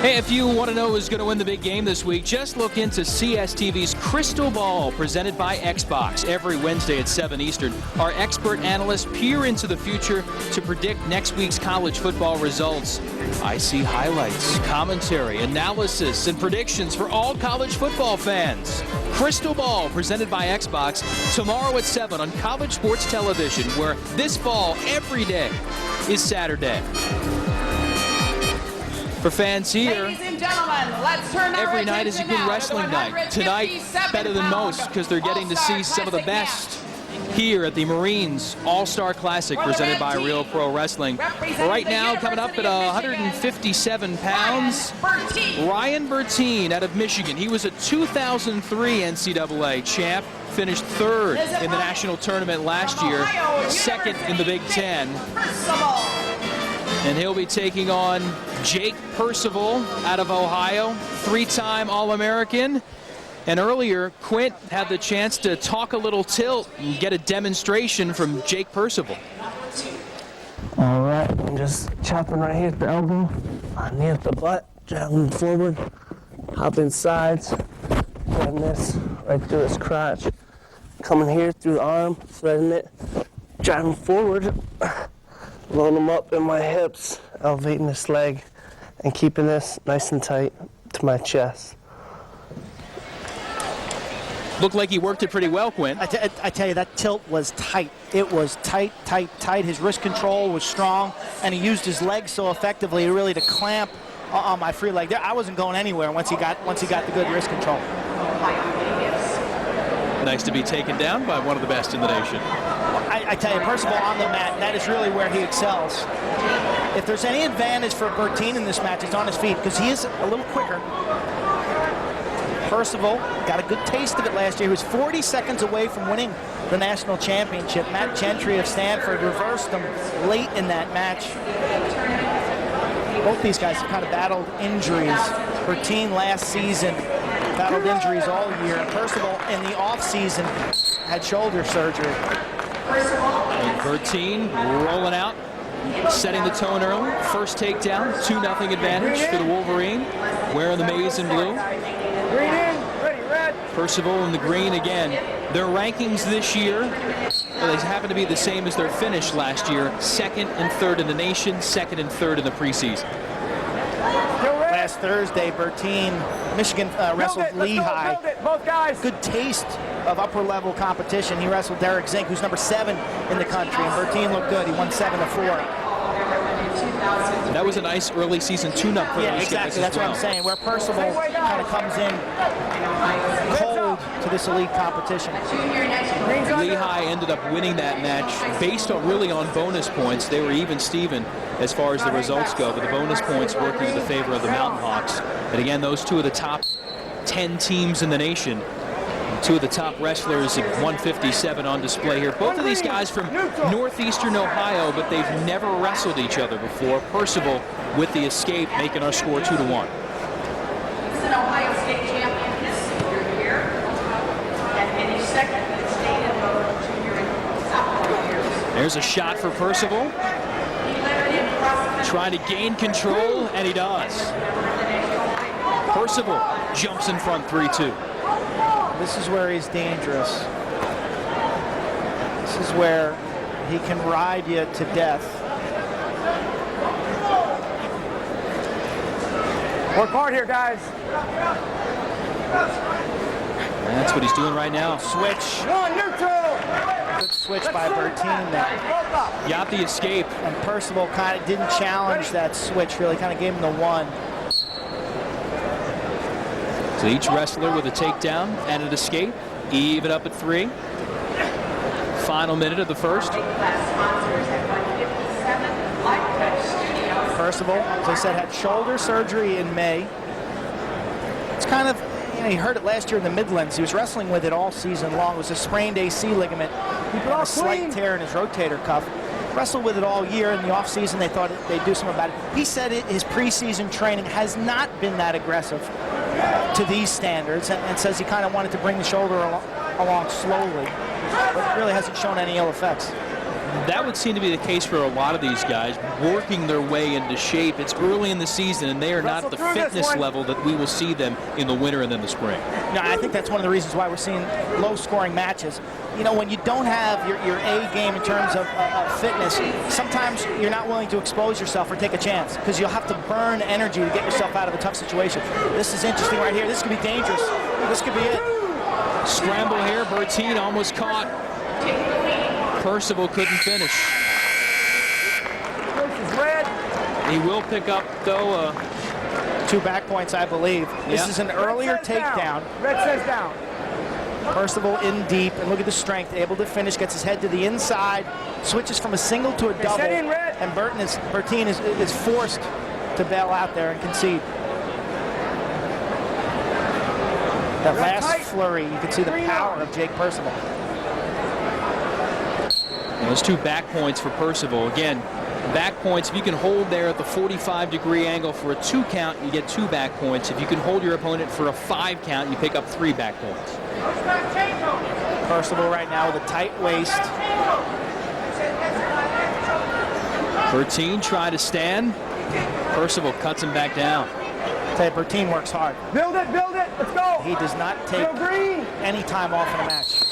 Hey, if you want to know who's going to win the big game this week, just look into CSTV's Crystal Ball, presented by Xbox. Every Wednesday at 7 Eastern, our expert analysts peer into the future to predict next week's college football results. I see highlights, commentary, analysis, and predictions for all college football fans. Crystal Ball, presented by Xbox, tomorrow at 7 on College Sports Television, where this fall, every day, is Saturday. For fans here, ladies and gentlemen, let's turn our every night is a good wrestling night. Tonight, better than most because they're getting to see some of the best here at the Marines All-Star Classic presented by Real Pro Wrestling. Right now, coming up at 157 pounds, Ryan Bertin out of Michigan. He was a 2003 NCAA champ, finished third in the national tournament last year, second in the Big Ten. And he'll be taking on Jake Percival out of Ohio, three-time All-American. And earlier, Quint had the chance to talk a little tilt and get a demonstration from Jake Percival. All right, I'm just chopping right here at the elbow, knee at the butt, driving forward, hopping sides, grabbing this right through his crotch, coming here through the arm, threading it, driving forward, loading them up in my hips, elevating this leg, and keeping this nice and tight to my chest. Looked like he worked it pretty well, Quint. I tell you, that tilt was tight. It was tight, tight, tight. His wrist control was strong, and he used his legs so effectively really to clamp on my free leg. I wasn't going anywhere once he got the good wrist control. Nice to be taken down by one of the best in the nation. I tell you, Percival on the mat, that is really where he excels. If there's any advantage for Bertin in this match, it's on his feet, because he is a little quicker. Percival got a good taste of it last year. He was 40 seconds away from winning the national championship. Matt Gentry of Stanford reversed him late in that match. Both these guys have kind of battled injuries. Bertin last season battled injuries all year. Percival in the offseason had shoulder surgery. And Bertin rolling out, setting the tone early. First takedown, 2-0 advantage for the Wolverine, wearing the maize and blue. Green in, ready, red. Percival in the green again. Their rankings this year, well, they happen to be the same as their finish last year. Second and third in the nation, second and third in the preseason. Last Thursday, Bertin, Michigan wrestled Lehigh. Both guys. Good taste of upper-level competition. He wrestled Derek Zink, who's number 7 in the country, and Bertin looked good. He won 7-4. That was a nice early season tune-up for Yeah, exactly. That's what I'm saying. Where Percival kind of comes in cold to this elite competition. Lehigh ended up winning that match based on on bonus points. They were even Steven as far as the results go, but the bonus points working in the favor of the Mountain Hawks. And again, those two of the top 10 teams in the nation. Two of the top wrestlers at 157 on display here. Both of these guys from northeastern Ohio, but they've never wrestled each other before. Percival with the escape, making our score 2-1. This is an Ohio State champion this year, and finished second in the state in both junior and sophomore years. There's a shot for Percival. Trying to gain control, and he does. Percival jumps in front 3-2. This is where he's dangerous. This is where he can ride you to death. Work hard here, guys. That's what he's doing right now. Switch. One, neutral. Good switch by Bertin there. Got the escape. And Percival kind of didn't challenge that switch, really kind of gave him the one. So each wrestler with a takedown and an escape, even up at 3. Final minute of the first. Percival, as I said, had shoulder surgery in May. It's kind of, he hurt it last year in the Midlands. He was wrestling with it all season long. It was a sprained AC ligament. He got a slight tear in his rotator cuff. Wrestled with it all year. In the offseason, they thought they'd do something about it. He said his preseason training has not been that aggressive to these standards, and says he kind of wanted to bring the shoulder along slowly, but really hasn't shown any ill effects. that would seem to be the case for a lot of these guys, working their way into shape. It's early in the season, and they are not at the fitness level that we will see them in the winter and then the spring. No, I think that's one of the reasons why we're seeing low-scoring matches. You know, when you don't have your A game in terms of fitness, sometimes you're not willing to expose yourself or take a chance because you'll have to burn energy to get yourself out of a tough situation. This is interesting right here. This could be dangerous. This could be it. Scramble here. Bertin almost caught. Percival couldn't finish. He will pick up, though, 2 back points, I believe. This is an earlier takedown. Red says down. Percival in deep, and look at the strength, able to finish, gets his head to the inside, switches from a single to a double, and Bertin is forced to bail out there and concede. That last flurry, you can see the power of Jake Percival. And those 2 back points for Percival. Again, back points, if you can hold there at the 45-degree angle for a 2 count, you get 2 back points. If you can hold your opponent for a 5 count, you pick up 3 back points. Percival right now with a tight waist. Bertin tried to stand. Percival cuts him back down. Bertin works hard. Build it, let's go. He does not take any time off in a match.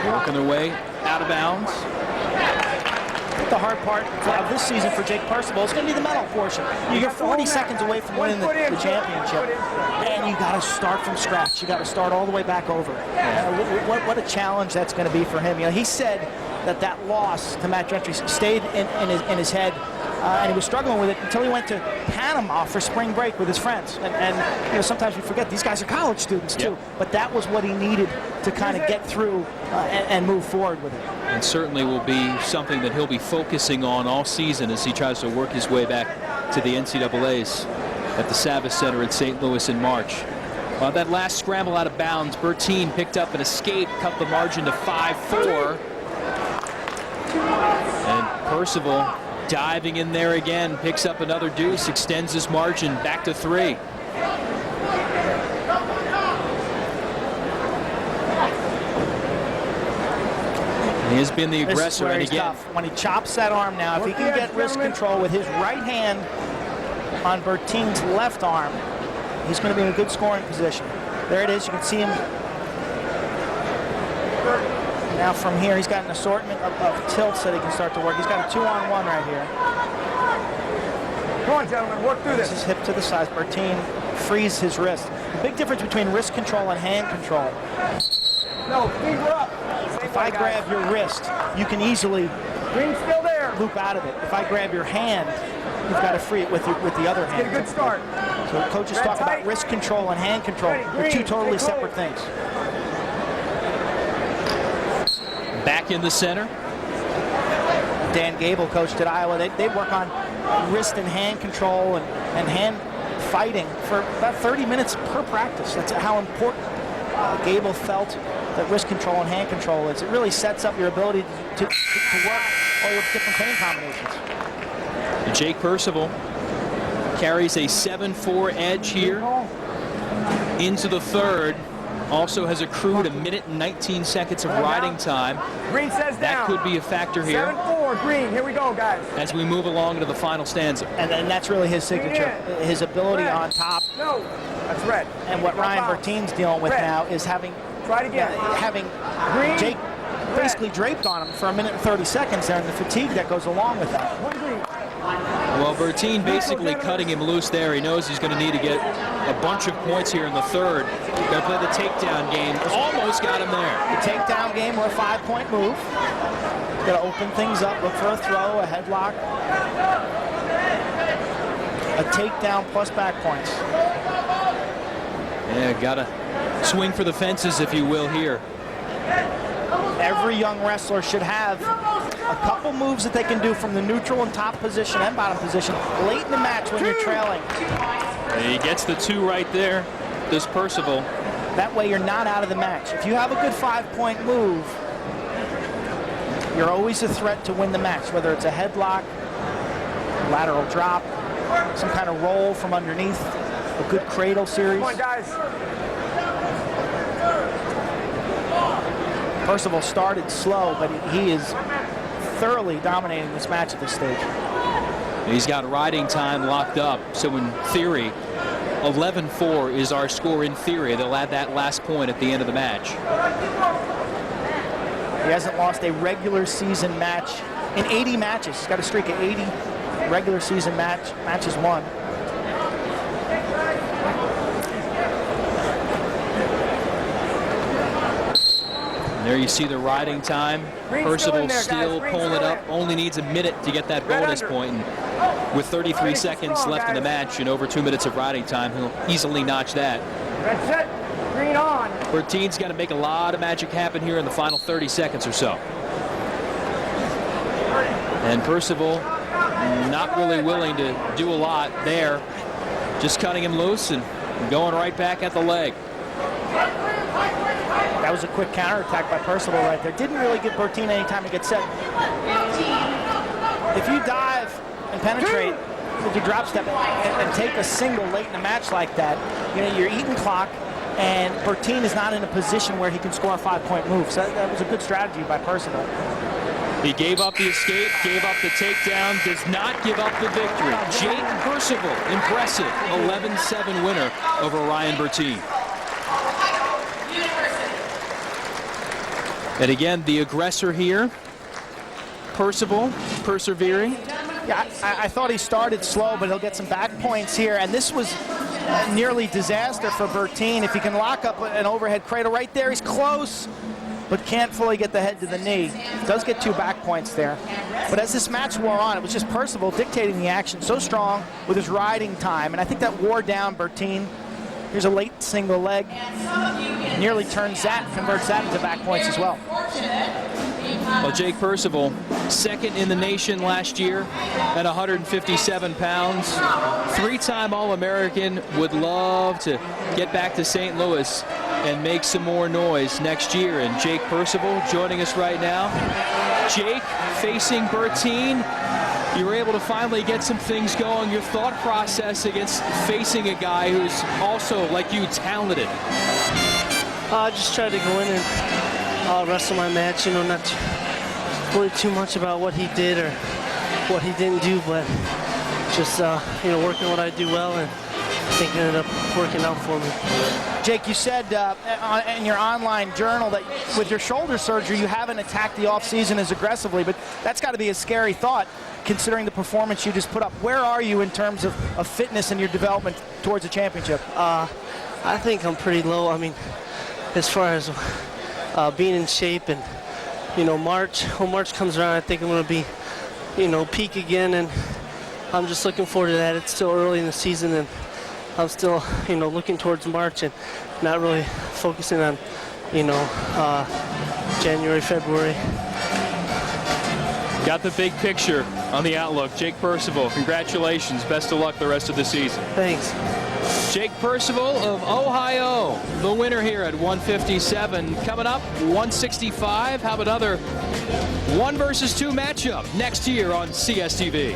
Working their way out of bounds. The hard part of this season for Jake Percival is going to be the medal portion. You're 40 seconds away from winning the championship, and you got to start from scratch. You got to start all the way back over. What a challenge that's going to be for him. You know, he said that loss to Matt Gentry stayed in his head, and he was struggling with it until he went to Panama for spring break with his friends. And you know, sometimes we forget these guys are college students too. But that was what he needed to kind of get through and move forward with it. And certainly will be something that he'll be focusing on all season as he tries to work his way back to the NCAAs at the Savas Center in St. Louis in March. That last scramble out of bounds, Bertin picked up an escape, cut the margin to 5-4. And Percival diving in there again, picks up another deuce, extends his margin back to 3. He has been the aggressor, and again, tough. When he chops that arm now, if he can get wrist control with his right hand on Bertin's left arm, he's going to be in a good scoring position. There it is. You can see him. Now from here, he's got an assortment of tilts that he can start to work. He's got a 2-on-1 right here. Come on, gentlemen, work through this. This is hip to the side. Bertin frees his wrist. The big difference between wrist control and hand control. No, feet were up. If I grab your wrist, you can easily Green's still there. loop out of it. If I grab your hand, you've got to free it with the other hand. Get a good start. So coaches talk about wrist control and hand control. They're 2 totally separate things. back in the center. Dan Gable coached at Iowa. They work on wrist and hand control and hand fighting for about 30 minutes per practice. That's how important Gable felt that wrist control and hand control is. It really sets up your ability to work all your different pain combinations. Jake Percival carries a 7-4 edge here into the third. Also has accrued 1 minute and 19 seconds of riding time. Green says that down. could be a factor here. 7-4, Green. Here we go, guys. As we move along to the final stanza. And that's really his signature, his ability red. On top. No, that's red. And what Ryan Bertin's dealing with now is having Green. Jake basically draped on him for 1 minute and 30 seconds there, and the fatigue that goes along with that. Well, Bertin basically cutting him loose there. He knows he's going to need to get a bunch of points here in the third. Going to play the takedown game. Almost got him there. The takedown game or a 5-point move. Going to open things up, look for a throw, a headlock. A takedown plus back points. Yeah, got to swing for the fences, if you will, here. Every young wrestler should have a couple moves that they can do from the neutral and top position and bottom position late in the match when you're trailing. He gets the 2 right there, this Percival. That way you're not out of the match. If you have a good 5-point move, you're always a threat to win the match, whether it's a headlock, lateral drop, some kind of roll from underneath, a good cradle series. Come on, guys. Percival started slow, but he is thoroughly dominating this match at this stage. He's got riding time locked up, so in theory, 11-4 is our score in theory. They'll add that last point at the end of the match. He hasn't lost a regular season match in 80 matches. He's got a streak of 80 regular season matches won. And there you see the riding time. Percival still pulling it up. Only needs a minute to get that bonus point. And with 33 seconds left in the match and over 2 minutes of riding time, he'll easily notch that. That's it. Green on. Bertin's got to make a lot of magic happen here in the final 30 seconds or so. And Percival not really willing to do a lot there. Just cutting him loose and going right back at the leg. That was a quick counterattack by Percival right there. Didn't really give Bertin any time to get set. If you dive and penetrate with your drop step and take a single late in a match like that, you know, you're eating clock, and Bertin is not in a position where he can score a 5-point move. So that was a good strategy by Percival. He gave up the escape, gave up the takedown, does not give up the victory. Jake Percival, impressive 11-7 winner over Ryan Bertin. And again, the aggressor here, Percival, persevering. Yeah, I thought he started slow, but he'll get some back points here. And this was nearly disaster for Bertin. If he can lock up an overhead cradle right there, he's close, but can't fully get the head to the knee. Does get 2 back points there. But as this match wore on, it was just Percival dictating the action, so strong with his riding time. And I think that wore down Bertin. Here's a late single leg. Nearly turns that, converts that into back points as well. Well, Jake Percival, second in the nation last year at 157 pounds. 3-time All-American, would love to get back to St. Louis and make some more noise next year. And Jake Percival joining us right now. Jake facing Bertin. You were able to finally get some things going. Your thought process against facing a guy who's also, like you, talented. I just tried to go in and wrestle my match, you know, not really too much about what he did or what he didn't do, but just, you know, working what I do well, and I think it ended up working out for me. Jake, you said in your online journal that with your shoulder surgery, you haven't attacked the offseason as aggressively, but that's got to be a scary thought considering the performance you just put up. Where are you in terms of fitness and your development towards a championship? I think I'm pretty low. I mean, as far as being in shape, and, you know, when March comes around, I think I'm going to be, you know, peak again, and I'm just looking forward to that. It's still early in the season, and I'm still, you know, looking towards March and not really focusing on, you know, January, February. Got the big picture on the outlook. Jake Percival, congratulations. Best of luck the rest of the season. Thanks. Jake Percival of Ohio, the winner here at 157. Coming up, 165. How about another 1 versus 2 matchup next year on CSTV?